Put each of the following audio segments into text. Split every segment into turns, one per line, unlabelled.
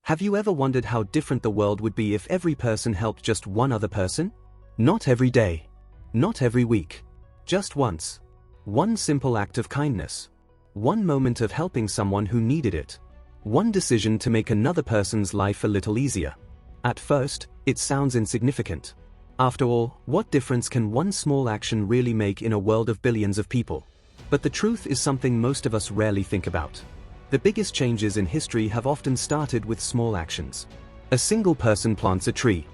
Have you ever wondered how different the world would be if every person helped just one other person? Not every day. Not every week. Just once. One simple act of kindness. One moment of helping someone who needed it. One decision to make another person's life a little easier. At first, it sounds insignificant. After all, what difference can one small action really make in a world of billions of people? But the truth is something most of us rarely think about. The biggest changes in history have often started with small actions. A single person plants a tree.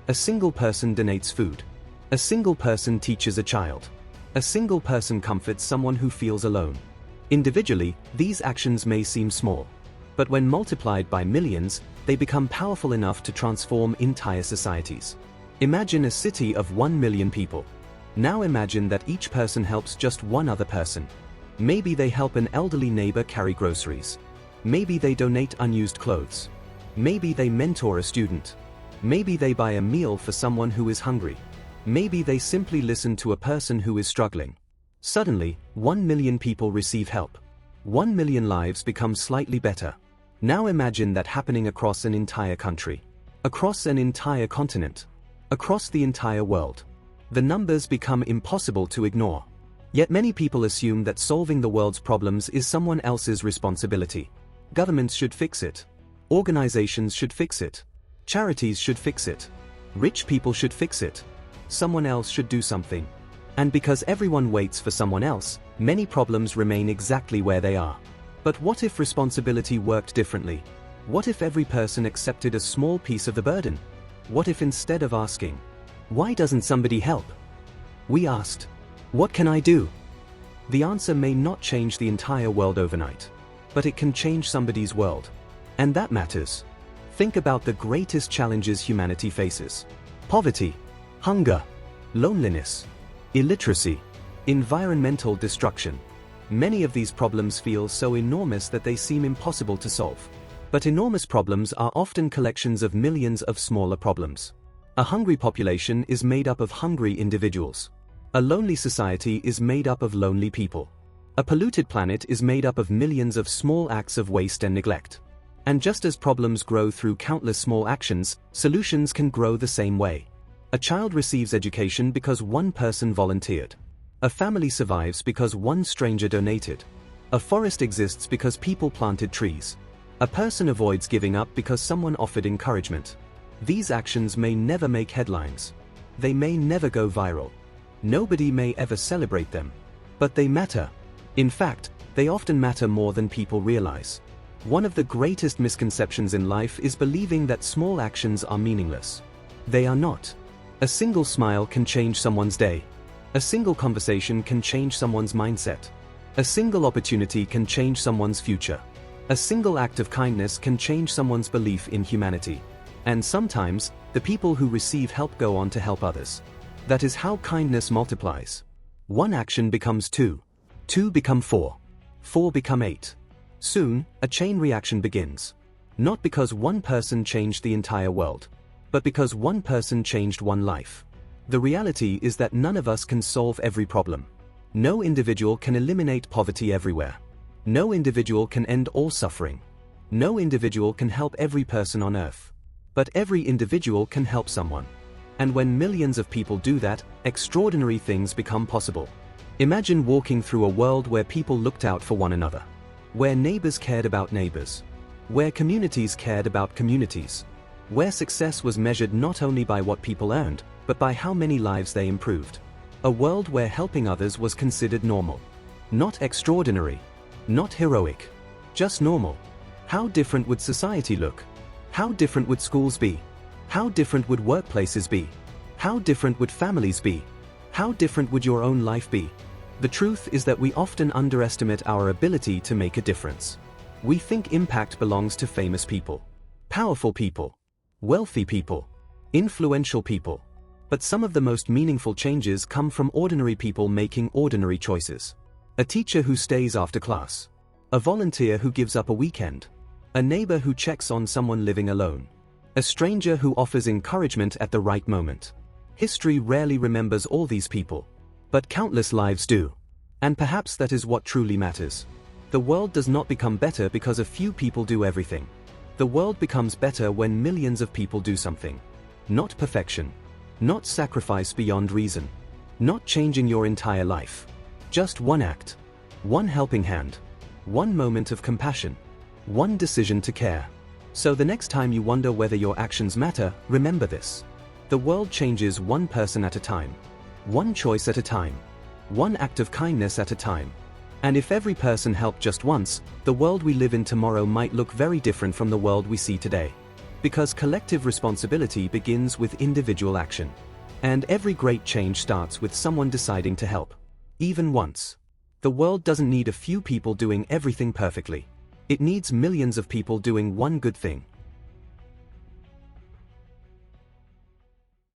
A single person donates food. A single person teaches a child. A single person comforts someone who feels alone. Individually, these actions may seem small. But when multiplied by millions, they become powerful enough to transform entire societies. Imagine a city of 1 million people. Now imagine that each person helps just one other person. Maybe they help an elderly neighbor carry groceries. Maybe they donate unused clothes. Maybe they mentor a student. Maybe they buy a meal for someone who is hungry. Maybe they simply listen to a person who is struggling. Suddenly, 1 million people receive help. 1 million lives become slightly better. Now imagine that happening across an entire country. Across an entire continent. Across the entire world. The numbers become impossible to ignore. Yet many people assume that solving the world's problems is someone else's responsibility. Governments should fix it. Organizations should fix it. Charities should fix it. Rich people should fix it. Someone else should do something. And because everyone waits for someone else, many problems remain exactly where they are. But what if responsibility worked differently? What if every person accepted a small piece of the burden? What if instead of asking, "Why doesn't somebody help?" we asked, "What can I do?" The answer may not change the entire world overnight, but it can change somebody's world. And that matters. Think about the greatest challenges humanity faces. Poverty, hunger, loneliness, illiteracy, environmental destruction. Many of these problems feel so enormous that they seem impossible to solve. But enormous problems are often collections of millions of smaller problems. A hungry population is made up of hungry individuals. A lonely society is made up of lonely people. A polluted planet is made up of millions of small acts of waste and neglect. And just as problems grow through countless small actions, solutions can grow the same way. A child receives education because one person volunteered. A family survives because one stranger donated. A forest exists because people planted trees. A person avoids giving up because someone offered encouragement. These actions may never make headlines. They may never go viral. Nobody may ever celebrate them. But they matter. In fact, they often matter more than people realize. One of the greatest misconceptions in life is believing that small actions are meaningless. They are not. A single smile can change someone's day. A single conversation can change someone's mindset. A single opportunity can change someone's future. A single act of kindness can change someone's belief in humanity. And sometimes, the people who receive help go on to help others. That is how kindness multiplies. One action becomes 2. 2 become 4. 4 become 8. Soon, a chain reaction begins. Not because one person changed the entire world, but because one person changed one life. The reality is that none of us can solve every problem. No individual can eliminate poverty everywhere. No individual can end all suffering. No individual can help every person on earth. But every individual can help someone. And when millions of people do that, extraordinary things become possible. Imagine walking through a world where people looked out for one another. Where neighbors cared about neighbors. Where communities cared about communities. Where success was measured not only by what people earned, but by how many lives they improved. A world where helping others was considered normal. Not extraordinary. Not heroic. Just normal. How different would society look? How different would schools be? How different would workplaces be? How different would families be? How different would your own life be? The truth is that we often underestimate our ability to make a difference. We think impact belongs to famous people, powerful people, wealthy people, influential people. But some of the most meaningful changes come from ordinary people making ordinary choices. A teacher who stays after class. A volunteer who gives up a weekend. A neighbor who checks on someone living alone. A stranger who offers encouragement at the right moment. History rarely remembers all these people. But countless lives do. And perhaps that is what truly matters. The world does not become better because a few people do everything. The world becomes better when millions of people do something. Not perfection. Not sacrifice beyond reason. Not changing your entire life. Just one act. One helping hand. One moment of compassion. One decision to care. So the next time you wonder whether your actions matter, remember this. The world changes one person at a time. One choice at a time. One act of kindness at a time. And if every person helped just once, the world we live in tomorrow might look very different from the world we see today. Because collective responsibility begins with individual action. And every great change starts with someone deciding to help. Even once. The world doesn't need a few people doing everything perfectly. It needs millions of people doing one good thing.